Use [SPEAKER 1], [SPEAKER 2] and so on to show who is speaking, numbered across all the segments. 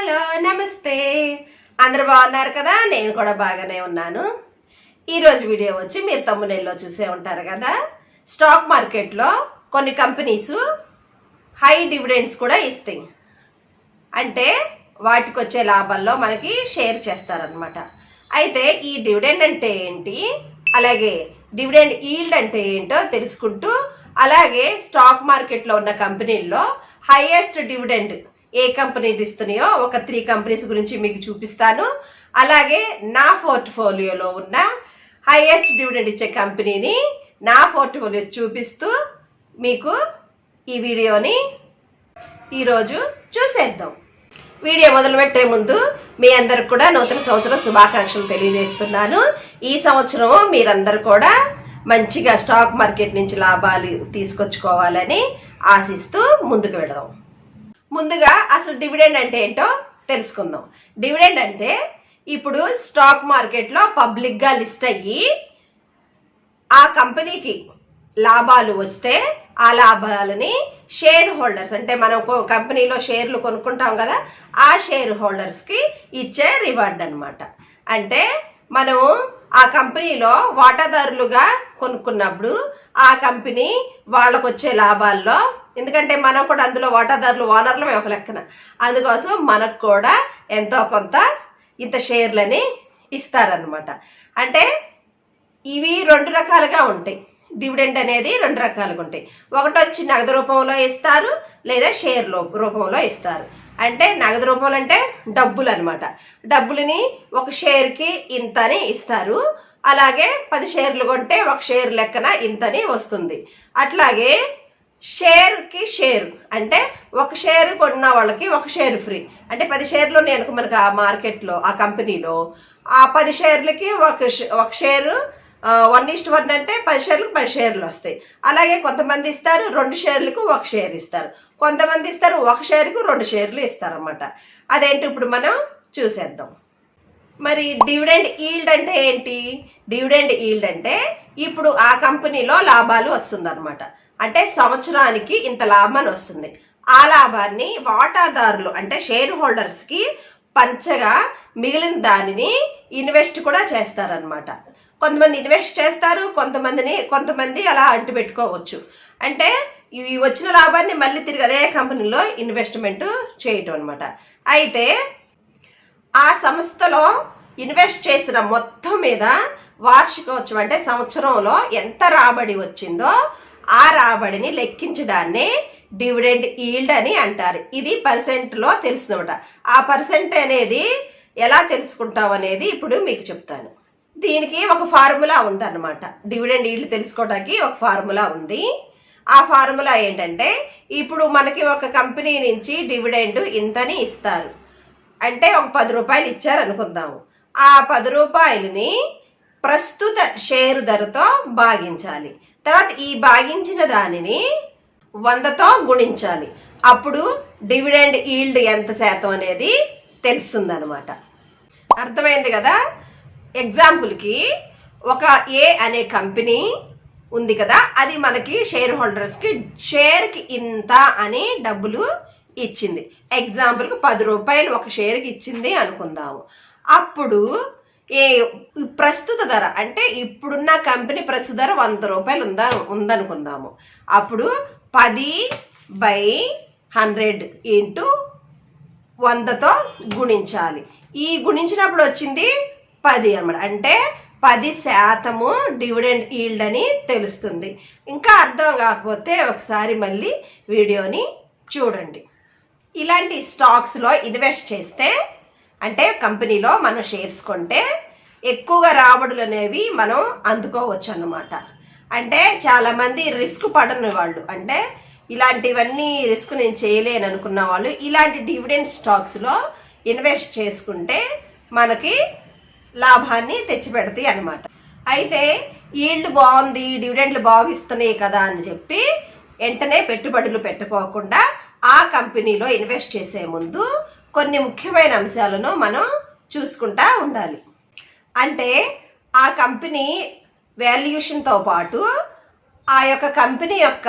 [SPEAKER 1] Hello నమస్తే, అందరూ బాగున్నారు కదా? నేను కూడా బాగానే ఉన్నాను. ఈరోజు వీడియో వచ్చి మీరు తమ్మునేల్లో చూసే ఉంటారు కదా, స్టాక్ మార్కెట్లో కొన్ని కంపెనీస్ హై డివిడెండ్స్ కూడా ఇస్తాయి. అంటే వాటికి వచ్చే లాభాల్లో మనకి షేర్ చేస్తారనమాట. అయితే ఈ డివిడెండ్ అంటే ఏంటి, అలాగే డివిడెండ్ ఈల్డ్ అంటే ఏంటో తెలుసుకుంటూ, అలాగే స్టాక్ మార్కెట్లో ఉన్న కంపెనీల్లో హైయెస్ట్ డివిడెండ్ ఏ కంపెనీలు ఇస్తున్నాయో ఒక 3 కంపెనీస్ గురించి మీకు చూపిస్తాను. అలాగే నా పోర్ట్ఫోలియోలో ఉన్న హైయెస్ట్ డివిడెండ్ ఇచ్చే కంపెనీని నా పోర్ట్ఫోలియో చూపిస్తూ మీకు ఈ వీడియోని ఈరోజు చూసేద్దాం. వీడియో మొదలుపెట్టే ముందు మీ అందరికి కూడా నూతన సంవత్సరం శుభాకాంక్షలు తెలియజేస్తున్నాను. ఈ సంవత్సరం మీరందరూ కూడా మంచిగా స్టాక్ మార్కెట్ నుంచి లాభాలు తీసుకొచ్చుకోవాలని ఆశిస్తూ ముందుకు వెళదాం. ముందుగా అసలు డివిడెండ్ అంటే ఏంటో తెలుసుకుందాం. డివిడెండ్ అంటే ఇప్పుడు స్టాక్ మార్కెట్లో పబ్లిక్గా లిస్ట్ అయ్యి ఆ కంపెనీకి లాభాలు వస్తే ఆ లాభాలని షేర్ హోల్డర్స్, అంటే మనం కంపెనీలో షేర్లు కొనుక్కుంటాం కదా, ఆ షేర్ హోల్డర్స్కి ఇచ్చే రివార్డ్ అనమాట. అంటే మనం ఆ కంపెనీలో వాటాదారులుగా కొనుక్కున్నప్పుడు ఆ కంపెనీ వాళ్ళకు వచ్చే లాభాల్లో, ఎందుకంటే మనం కూడా అందులో వాటాదారులు ఓనర్లమే ఒక లెక్కన, అందుకోసం మనకు కూడా ఎంతో కొంత ఇంత షేర్లని ఇస్తారనమాట. అంటే ఇవి 2 రకాలుగా ఉంటాయి. డివిడెండ్ అనేది 2 రకాలుగా ఉంటాయి. ఒకటి వచ్చి నగదు రూపంలో ఇస్తారు, లేదా షేర్ రూపంలో ఇస్తారు. అంటే నగదు రూపంలో అంటే డబ్బులు అనమాట. డబ్బులని ఒక షేర్కి ఇంతని ఇస్తారు. అలాగే 10 షేర్లు కొంటే ఒక షేర్ లెక్కన ఇంతని వస్తుంది. అట్లాగే షేర్కి షేర్ అంటే ఒక షేర్ కొన్న వాళ్ళకి ఒక షేర్ ఫ్రీ. అంటే 10 షేర్లు నేను మనకు ఆ మార్కెట్లో ఆ కంపెనీలో ఆ 10 షేర్లకి ఒక షేరు 1:1 అంటే 10 షేర్లకు 10 షేర్లు వస్తాయి. అలాగే కొంతమంది ఇస్తారు 2 షేర్లకు 1 షేర్ ఇస్తారు, కొంతమంది ఇస్తారు 1 షేర్కు 2 షేర్లు ఇస్తారన్నమాట. అదేంటి ఇప్పుడు మనం చూసేద్దాం. మరి డివిడెండ్ ఈల్డ్ అంటే ఏంటి? డివిడెండ్ ఈల్డ్ అంటే ఇప్పుడు ఆ కంపెనీలో లాభాలు వస్తుందన్నమాట. అంటే సంవత్సరానికి ఇంత లాభాన్ని వస్తుంది. ఆ లాభాన్ని వాటాదారులు అంటే షేర్ హోల్డర్స్కి పంచగా మిగిలిన దానిని ఇన్వెస్ట్ కూడా చేస్తారనమాట. కొంతమంది ఇన్వెస్ట్ చేస్తారు, కొంతమంది అలా అంటు పెట్టుకోవచ్చు. అంటే ఇవి వచ్చిన లాభాన్ని మళ్ళీ తిరిగి అదే కంపెనీలో ఇన్వెస్ట్మెంట్ చేయటం అనమాట. అయితే ఆ సంస్థలో ఇన్వెస్ట్ చేసిన మొత్తం మీద వార్షికోత్సవం అంటే సంవత్సరంలో ఎంత రాబడి వచ్చిందో ఆ రాబడిని లెక్కించడాన్నే డివిడెండ్ ఈల్డ్ అని అంటారు. ఇది పర్సెంట్లో తెలుస్తుందన్నమాట. ఆ పర్సెంట్ అనేది ఎలా తెలుసుకుంటాం అనేది ఇప్పుడు మీకు చెప్తాను. దీనికి ఒక ఫార్ములా ఉందన్నమాట. డివిడెండ్ ఈల్డ్ తెలుసుకోవడానికి ఒక ఫార్ములా ఉంది. ఆ ఫార్ములా ఏంటంటే, ఇప్పుడు మనకి ఒక కంపెనీ నుంచి డివిడెండ్ ఇంతని ఇస్తారు. అంటే ఒక 10 రూపాయలు ఇచ్చారు అనుకుందాము. ఆ 10 రూపాయలని ప్రస్తుత షేరు ధరతో భాగించాలి. తర్వాత ఈ భాగించిన దానిని 100తో గుణించాలి. అప్పుడు డివిడెండ్ ఈల్డ్ ఎంత శాతం అనేది తెలుస్తుంది అనమాట. అర్థమైంది కదా? ఎగ్జాంపుల్కి ఒక ఏ అనే కంపెనీ ఉంది కదా, అది మనకి షేర్ హోల్డర్స్కి షేర్కి ఇంత అని డబ్బులు ఇచ్చింది. ఎగ్జాంపుల్కి 10 రూపాయలు ఒక షేర్కి ఇచ్చింది అనుకుందాము. అప్పుడు ప్రస్తుత ధర అంటే ఇప్పుడున్న కంపెనీ ప్రస్తుత ధర 100 రూపాయలు ఉందనుకుందాము. అప్పుడు 10/100 ఇంటూ 100తో గుణించాలి. ఈ గుణించినప్పుడు వచ్చింది 10 అన్నమాట. అంటే 10% డివిడెండ్ ఈల్డ్ అని తెలుస్తుంది. ఇంకా అర్థం కాకపోతే ఒకసారి మళ్ళీ వీడియోని చూడండి. ఇలాంటి స్టాక్స్లో ఇన్వెస్ట్ చేస్తే, అంటే కంపెనీలో మనం షేర్స్ కొంటే ఎక్కువగా రాబడులు అనేవి మనం అందుకోవచ్చు అన్నమాట. అంటే చాలామంది రిస్క్ పడని వాళ్ళు, అంటే ఇలాంటివన్నీ రిస్క్ నేను చేయలేను అనుకున్న వాళ్ళు ఇలాంటి డివిడెండ్ స్టాక్స్లో ఇన్వెస్ట్ చేసుకుంటే మనకి లాభాన్ని తెచ్చిపెడతాయి అన్నమాట. అయితే ఈల్డ్ బాగుంది, డివిడెండ్లు బాగా ఇస్తున్నాయి కదా అని చెప్పి వెంటనే పెట్టుబడులు పెట్టుకోకుండా ఆ కంపెనీలో ఇన్వెస్ట్ చేసే ముందు కొన్ని ముఖ్యమైన అంశాలను మనం చూసుకుంటా ఉండాలి. అంటే ఆ కంపెనీ వాల్యుయేషన్తో పాటు ఆ యొక్క కంపెనీ యొక్క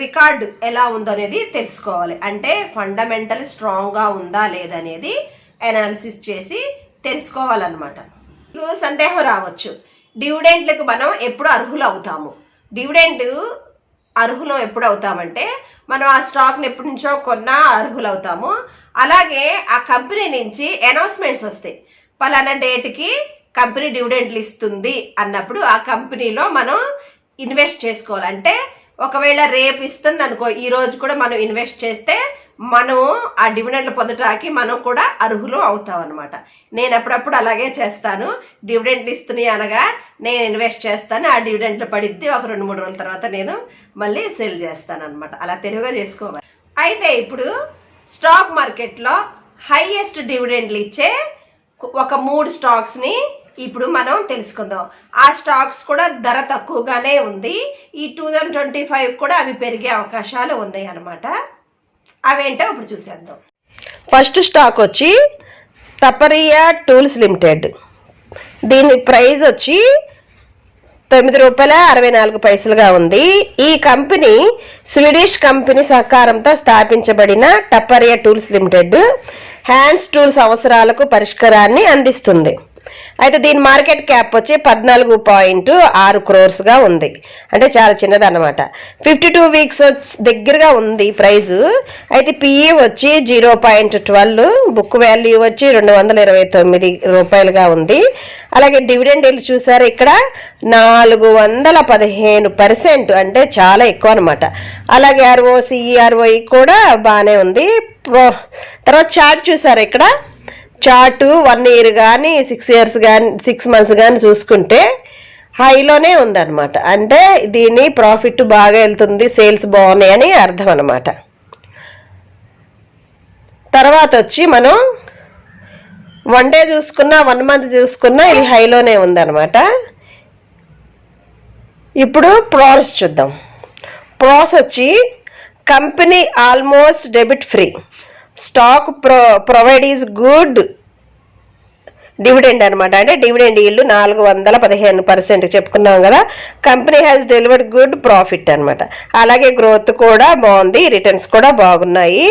[SPEAKER 1] రికార్డు ఎలా ఉందో అనేది తెలుసుకోవాలి. అంటే ఫండమెంటల్ స్ట్రాంగ్గా ఉందా లేదనేది అనాలిసిస్ చేసి తెలుసుకోవాలన్నమాట. మీకు సందేహం రావచ్చు, డివిడెండ్లకు మనం ఎప్పుడు అర్హులు అవుతాము? డివిడెండ్ అర్హులు ఎప్పుడు అవుతామంటే మనం ఆ స్టాక్ని ఎప్పటి నుంచో కొన్నా అర్హులు అవుతాము. అలాగే ఆ కంపెనీ నుంచి అనౌన్స్మెంట్స్ వస్తాయి, పలానా డేట్కి కంపెనీ డివిడెండ్లు ఇస్తుంది అన్నప్పుడు ఆ కంపెనీలో మనం ఇన్వెస్ట్ చేసుకోవాలి. అంటే ఒకవేళ రేపు ఇస్తుంది అనుకో, ఈ రోజు కూడా మనం ఇన్వెస్ట్ చేస్తే మనం ఆ డివిడెండ్లు పొందటానికి మనం కూడా అర్హులు అవుతాం అనమాట. నేను అప్పుడప్పుడు అలాగే చేస్తాను. డివిడెండ్లు ఇస్తున్నాయి అనగా నేను ఇన్వెస్ట్ చేస్తాను, ఆ డివిడెండ్లు పడిద్ది, ఒక 2-3 రోజుల తర్వాత నేను మళ్ళీ సెల్ చేస్తాను అనమాట. అలా తెలివిగా చేసుకోవాలి. అయితే ఇప్పుడు స్టాక్ మార్కెట్లో హైయెస్ట్ డివిడెండ్లు ఇచ్చే ఒక 3 స్టాక్స్ని ఇప్పుడు మనం తెలుసుకుందాం. ఆ స్టాక్స్ కూడా ధర తక్కువగానే ఉంది. ఈ 2025 కూడా అవి పెరిగే అవకాశాలు ఉన్నాయి అన్నమాట. అవేంటో ఇప్పుడు చూసేద్దాం. ఫస్ట్ స్టాక్ వచ్చి తపరియా టూల్స్ లిమిటెడ్. దీని ప్రైస్ వచ్చి ₹9.64 ఉంది. ఈ కంపెనీ స్వీడిష్ కంపెనీ సహకారంతో స్థాపించబడిన టపరియా టూల్స్ లిమిటెడ్ హ్యాండ్స్ టూల్స్ అవసరాలకు పరిష్కారాన్ని అందిస్తుంది. అయితే దీని మార్కెట్ క్యాప్ వచ్చి 14.6 crores ఉంది. అంటే చాలా చిన్నది అన్నమాట. 52 వీక్స్ దగ్గరగా ఉంది ప్రైజు. అయితే పిఈ వచ్చి 0.12, బుక్ వాల్యూ వచ్చి ₹229 ఉంది. అలాగే డివిడెండ్ ఇల్లు చూసారు ఇక్కడ 415%, అంటే చాలా ఎక్కువ అనమాట. అలాగే ROCE కూడా బాగానే ఉంది. తర్వాత చార్ట్ చూసారు ఇక్కడ, చార్టు 1 year కానీ 6 years కానీ 6 months కానీ చూసుకుంటే హైలోనే ఉందన్నమాట. అంటే దీని ప్రాఫిట్ బాగా వెళ్తుంది, సేల్స్ బాగున్నాయి అని అర్థం అనమాట. తర్వాత వచ్చి మనం 1 day చూసుకున్నా 1 month చూసుకున్నా ఇది హైలోనే ఉందన్నమాట. ఇప్పుడు ప్రాస్ చూద్దాం. ప్రాస్ వచ్చి company almost debit free, stock provide is good dividend అనమాట. అంటే డివిడెండ్ ఈల్డ్ 415% చెప్పుకున్నాం కదా. Company has delivered good profit అనమాట. అలాగే గ్రోత్ కూడా బాగుంది, రిటర్న్స్ కూడా బాగున్నాయి.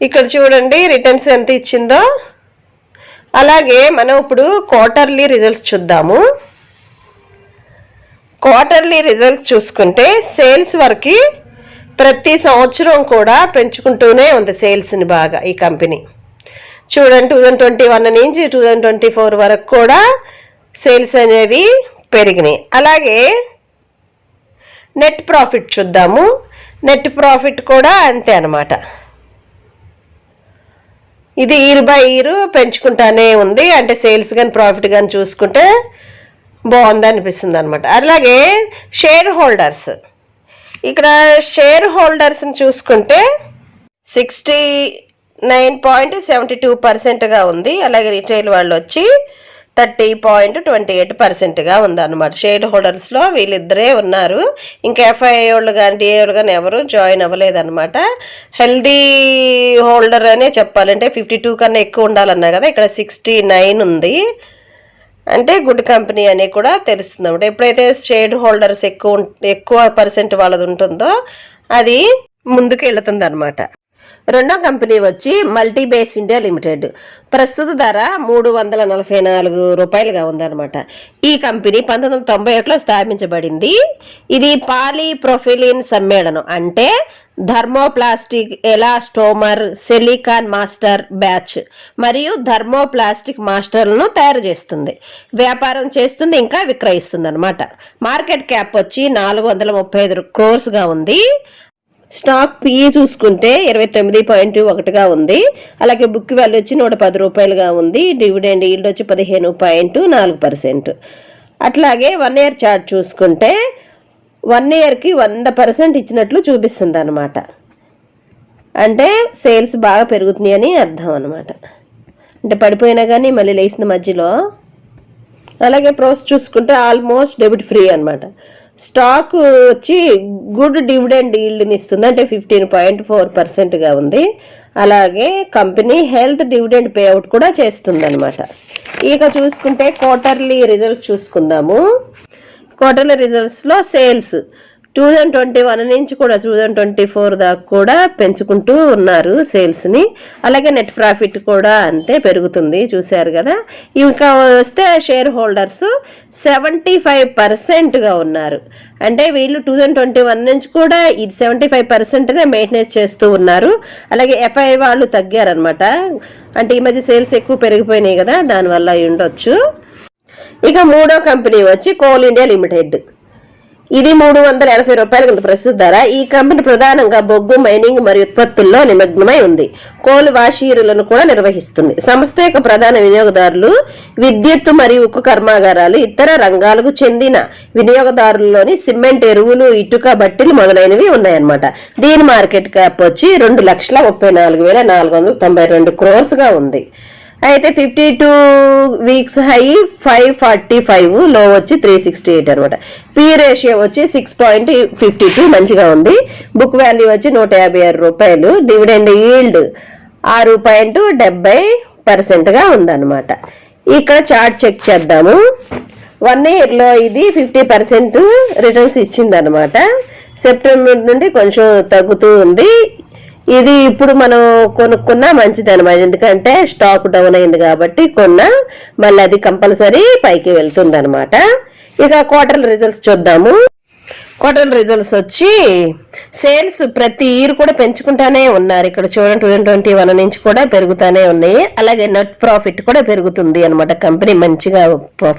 [SPEAKER 1] ఇక్కడ చూడండి రిటర్న్స్ ఎంత ఇచ్చిందో. అలాగే మనం ఇప్పుడు క్వార్టర్లీ రిజల్ట్స్ చూద్దాము. క్వార్టర్లీ రిజల్ట్స్ చూసుకుంటే సేల్స్ వరకు ప్రతి సంవత్సరం కూడా పెంచుకుంటూనే ఉంది సేల్స్ని బాగా ఈ కంపెనీ. చూడండి 2021 నుంచి 2024 వరకు కూడా సేల్స్ అనేవి పెరిగినాయి. అలాగే నెట్ ప్రాఫిట్ చూద్దాము. నెట్ ప్రాఫిట్ కూడా అంతే అనమాట. ఇది ఇయర్ బై ఇయర్ పెంచుకుంటానే ఉంది. అంటే సేల్స్ కానీ ప్రాఫిట్ కానీ చూసుకుంటే బాగుంది అనిపిస్తుంది అనమాట. అలాగే షేర్ హోల్డర్స్, ఇక్కడ షేర్ హోల్డర్స్ని చూసుకుంటే 69.72%గా ఉంది. అలాగే రిటైల్ వాళ్ళు వచ్చి 30.28%గా ఉందన్నమాట. షేర్ హోల్డర్స్లో వీళ్ళిద్దరే ఉన్నారు. ఇంకా ఎఫ్ఐ వాళ్ళు కానీ డిఐ వాళ్ళు కానీ ఎవరు జాయిన్ అవ్వలేదన్నమాట. హెల్దీ హోల్డర్ అనే చెప్పాలంటే 52 కన్నా ఎక్కువ ఉండాలన్నా కదా, ఇక్కడ 69 ఉంది. అంటే గుడ్ కంపెనీ అని కూడా తెలుస్తుంది అన్నమాట. ఎప్పుడైతే షేర్ హోల్డర్స్ ఎక్కువ పర్సెంట్ వాళ్ళది ఉంటుందో అది ముందుకు వెళుతుంది అనమాట. రెండో కంపెనీ వచ్చి మల్టీబేస్ ఇండియా లిమిటెడ్. ప్రస్తుత ధర ₹344గా ఉందన్నమాట. ఈ కంపెనీ 1991లో స్థాపించబడింది. ఇది పాలీప్రొఫిలిన్ సమ్మేళనం అంటే thermoplastic elastomer, silicon master batch మరియు థర్మోప్లాస్టిక్ మాస్టర్లను తయారు చేస్తుంది, వ్యాపారం చేస్తుంది, ఇంకా విక్రయిస్తుంది అనమాట. మార్కెట్ క్యాప్ వచ్చి 435 crores ఉంది. స్టాక్ పిఈ చూసుకుంటే 29.1గా ఉంది. అలాగే బుక్ వాల్యూ వచ్చి ₹110గా ఉంది. డివిడెండ్ ఈల్డ్ వచ్చి 15.4%. అట్లాగే 1 year చార్ట్ చూసుకుంటే 1 yearకి 100% ఇచ్చినట్లు చూపిస్తుంది అనమాట. అంటే సేల్స్ బాగా పెరుగుతున్నాయి అని అర్థం అనమాట. అంటే పడిపోయినా కానీ మళ్ళీ లేచిన మధ్యలో. అలాగే ప్రోస్ చూసుకుంటే ఆల్మోస్ట్ డెబిట్ ఫ్రీ అనమాట. స్టాక్ వచ్చి గుడ్ డివిడెండ్ ఈల్డ్ని ఇస్తుంది, అంటే 15.4%గా ఉంది. అలాగే కంపెనీ హెల్త్ డివిడెండ్ పేఅవుట్ కూడా చేస్తుంది అనమాట. ఇక చూసుకుంటే క్వార్టర్లీ రిజల్ట్ చూసుకుందాము. క్వార్టర్లీ రిజల్ట్స్లో సేల్స్ 2021 నుంచి కూడా 2024 దాకా కూడా పెంచుకుంటూ ఉన్నారు సేల్స్ని. అలాగే నెట్ ప్రాఫిట్ కూడా అంతే పెరుగుతుంది, చూశారు కదా. ఇంకా వస్తే షేర్ హోల్డర్స్ 75%గా ఉన్నారు. అంటే వీళ్ళు 2021 నుంచి కూడా ఇది 75%నే మెయింటెనెన్స్ చేస్తూ ఉన్నారు. అలాగే ఎఫ్ఐ వాళ్ళు తగ్గారనమాట. అంటే ఈ మధ్య సేల్స్ ఎక్కువ పెరిగిపోయినాయి కదా, దానివల్ల అయి ఉండొచ్చు. ఇక మూడో కంపెనీ వచ్చి కోల్ ఇండియా లిమిటెడ్. ఇది 380 రూపాయల ప్రస్తుత ధర. ఈ కంపెనీ ప్రధానంగా బొగ్గు, మైనింగ్ మరియు ఉత్పత్తుల్లో నిమగ్నమై ఉంది. కోల్ వాషీరులను కూడా నిర్వహిస్తుంది. సంస్థ యొక్క ప్రధాన వినియోగదారులు విద్యుత్ మరియు ఉక్కు కర్మాగారాలు, ఇతర రంగాలకు చెందిన వినియోగదారుల్లోని సిమెంట్, ఎరువులు, ఇటుక, బట్టీలు మొదలైనవి ఉన్నాయన్నమాట. దీని మార్కెట్ క్యాప్ వచ్చి 2,34,492 crores ఉంది. అయితే 52 వీక్స్ హై 545, లో వచ్చి 368 అనమాట. పి రేషియో వచ్చి 6.52 మంచిగా ఉంది. బుక్ వాల్యూ వచ్చి 156 రూపాయలు. డివిడెండ్ ఈల్డ్ 6.70%గా ఉందన్నమాట. ఇక్కడ చార్ట్ చెక్ చేద్దాము. 1 yearలో ఇది 50% రిటర్న్స్ ఇచ్చిందనమాట. సెప్టెంబర్ నుండి కొంచెం తగ్గుతూ ఉంది. ఇది ఇప్పుడు మనం కొనుక్కున్నా మంచిది అనమాట, ఎందుకంటే స్టాక్ డౌన్ అయింది కాబట్టి కొన్నా, మళ్ళీ అది కంపల్సరీ పైకి వెళ్తుంది అనమాట. ఇక క్వార్టర్ రిజల్ట్స్ చూద్దాము. క్వార్టర్ రిజల్ట్స్ వచ్చి సేల్స్ ప్రతి ఇయర్ కూడా పెంచుకుంటానే ఉన్నారు. ఇక్కడ చూడండి 2021 నుంచి కూడా పెరుగుతానే ఉన్నాయి. అలాగే నెట్ ప్రాఫిట్ కూడా పెరుగుతుంది అనమాట. కంపెనీ మంచిగా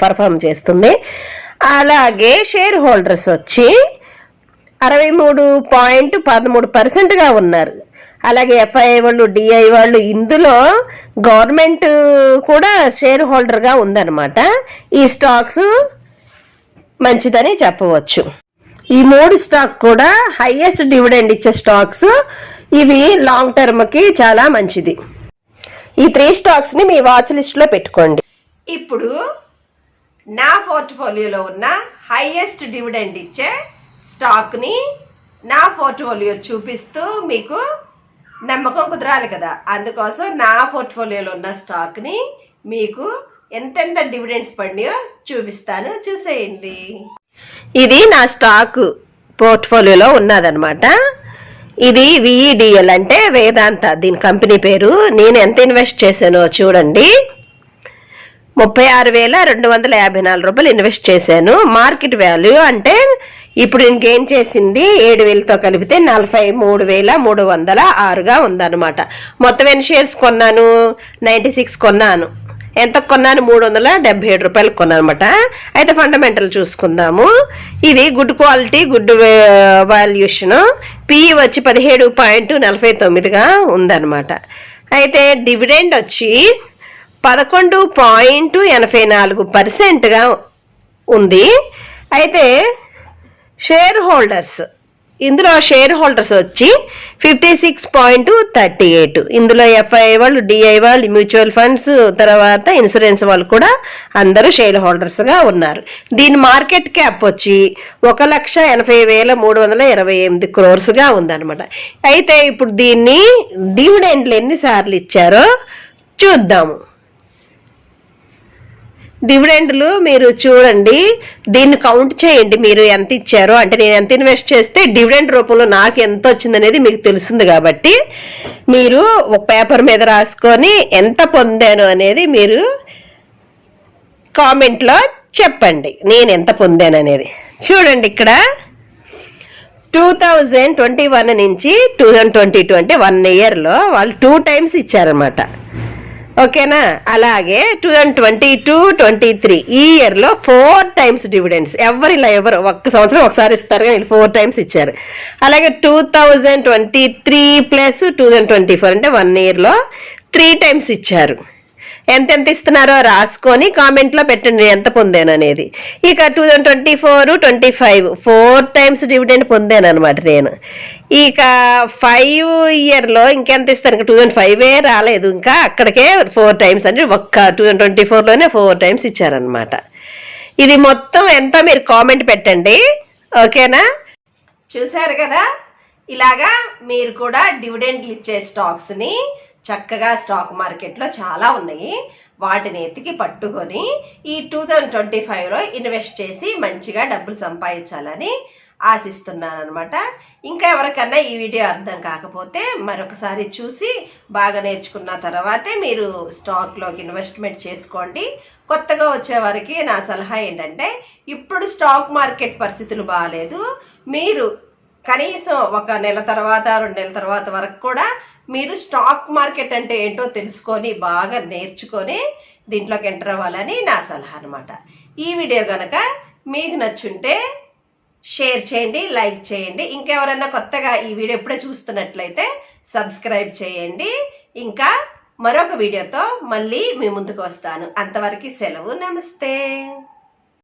[SPEAKER 1] పర్ఫామ్ చేస్తుంది. అలాగే షేర్ హోల్డర్స్ వచ్చి 63.13%గా ఉన్నారు. అలాగే ఎఫ్ఐ వాళ్ళు, డిఐ వాళ్ళు, ఇందులో గవర్నమెంట్ కూడా షేర్ హోల్డర్గా ఉందన్నమాట. ఈ స్టాక్స్ మంచిదని చెప్పవచ్చు. ఈ 3 స్టాక్ కూడా హైయెస్ట్ డివిడెండ్ ఇచ్చే స్టాక్స్. ఇవి లాంగ్ టర్మ్కి చాలా మంచిది. ఈ 3 స్టాక్స్ని మీ వాచ్ లిస్ట్లో పెట్టుకోండి. ఇప్పుడు నా పోర్ట్ఫోలియోలో ఉన్న హైయెస్ట్ డివిడెండ్ ఇచ్చే స్టాక్ని నా పోర్ట్ఫోలియో చూపిస్తూ మీకు నమ్మకం కుదరాలి కదా, అందుకోసం నా పోర్ట్ఫోలియోలో ఉన్న స్టాక్ని మీకు ఎంతెంత డివిడెండ్స్ పడినాయో చూపిస్తాను, చూసేయండి. ఇది నా స్టాక్ పోర్ట్ఫోలియోలో ఉన్నదనమాట. ఇది విఈడిఎల్ అంటే వేదాంత, దీని కంపెనీ పేరు. నేను ఎంత ఇన్వెస్ట్ చేశానో చూడండి. 36,254 రూపాయలు ఇన్వెస్ట్ చేశాను. మార్కెట్ వాల్యూ అంటే ఇప్పుడు నేను గెయిన్ చేసింది 7,000తో కలిపితే 43,306గా ఉందన్నమాట. మొత్తం ఎన్ని షేర్స్ కొన్నాను? 96 కొన్నాను. ఎంత కొన్నాను? 377 రూపాయలు కొన్నాను అనమాట. అయితే ఫండమెంటల్ చూసుకుందాము. ఇది good quality, good valuation. PE వచ్చి 17.49గా ఉందన్నమాట. అయితే డివిడెండ్ వచ్చి 11.84%గా ఉంది. అయితే షేర్ హోల్డర్స్, ఇందులో షేర్ హోల్డర్స్ వచ్చి 56.38. ఇందులో ఎఫ్ఐ వాళ్ళు, డిఐ వాళ్ళు, మ్యూచువల్ ఫండ్స్, తర్వాత ఇన్సూరెన్స్ వాళ్ళు కూడా అందరూ షేర్ హోల్డర్స్గా ఉన్నారు. దీని మార్కెట్ క్యాప్ వచ్చి 1,80,328 crores ఉందన్నమాట. అయితే ఇప్పుడు దీన్ని డివిడెండ్లు ఎన్నిసార్లు ఇచ్చారో చూద్దాము. డివిడెండ్లు మీరు చూడండి, దీన్ని కౌంట్ చేయండి. మీరు ఎంత ఇచ్చారో, అంటే నేను ఎంత ఇన్వెస్ట్ చేస్తే డివిడెండ్ రూపంలో నాకు ఎంత వచ్చింది అనేది మీకు తెలుస్తుంది. కాబట్టి మీరు ఒక పేపర్ మీద రాసుకొని ఎంత పొందాను అనేది మీరు కామెంట్లో చెప్పండి, నేను ఎంత పొందాను అనేది. చూడండి, ఇక్కడ 2021 నుంచి 2022 అంటే 1 yearలో వాళ్ళు 2 times ఇచ్చారనమాట. ఓకేనా? అలాగే 2022-23 ఈ ఇయర్లో 4 times డివిడెండ్స్. ఎవరు ఒక్క సంవత్సరం ఒకసారి ఇస్తారు, కానీ 4 times ఇచ్చారు. అలాగే 2023 ప్లస్ 2024 అంటే 1 yearలో 3 times ఇచ్చారు. ఎంతెంత ఇస్తున్నారో రాసుకొని కామెంట్లో పెట్టండి ఎంత పొందాను అనేది. ఇక 2024-25 4 times డివిడెండ్ పొందాను అనమాట నేను. ఇక 5 yearలో ఇంకెంత ఇస్తారు? ఇంకా 2005 రాలేదు, ఇంకా అక్కడికే 4 times అంటే ఒక్క 2024లోనే 4 times ఇచ్చారనమాట. ఇది మొత్తం ఎంత మీరు కామెంట్ పెట్టండి, ఓకేనా? చూసారు కదా, ఇలాగా మీరు కూడా డివిడెండ్లు ఇచ్చే స్టాక్స్ని చక్కగా స్టాక్ మార్కెట్లో చాలా ఉన్నాయి, వాటిని ఎతికి పట్టుకొని ఈ 2025లో ఇన్వెస్ట్ చేసి మంచిగా డబ్బులు సంపాదించాలని ఆశిస్తున్నాను అనమాట. ఇంకా ఎవరికన్నా ఈ వీడియో అర్థం కాకపోతే మరొకసారి చూసి బాగా నేర్చుకున్న తర్వాతే మీరు స్టాక్లోకి ఇన్వెస్ట్మెంట్ చేసుకోండి. కొత్తగా వచ్చే వారికి నా సలహా ఏంటంటే, ఇప్పుడు స్టాక్ మార్కెట్ పరిస్థితులు బాగాలేదు, మీరు కనీసం 1 నెల తర్వాత 2 నెలల తర్వాత వరకు కూడా మీరు స్టాక్ మార్కెట్ అంటే ఏంటో తెలుసుకొని బాగా నేర్చుకొని దీంట్లోకి ఎంటర్ అవ్వాలని నా సలహా అనమాట. ఈ వీడియో కనుక మీకు నచ్చుంటే షేర్ చేయండి, లైక్ చేయండి. ఇంకెవరైనా కొత్తగా ఈ వీడియో ఎప్పుడే చూస్తున్నట్లయితే సబ్స్క్రైబ్ చేయండి. ఇంకా మరొక వీడియోతో మళ్ళీ మీ ముందుకు వస్తాను. అంతవరకు సెలవు, నమస్తే.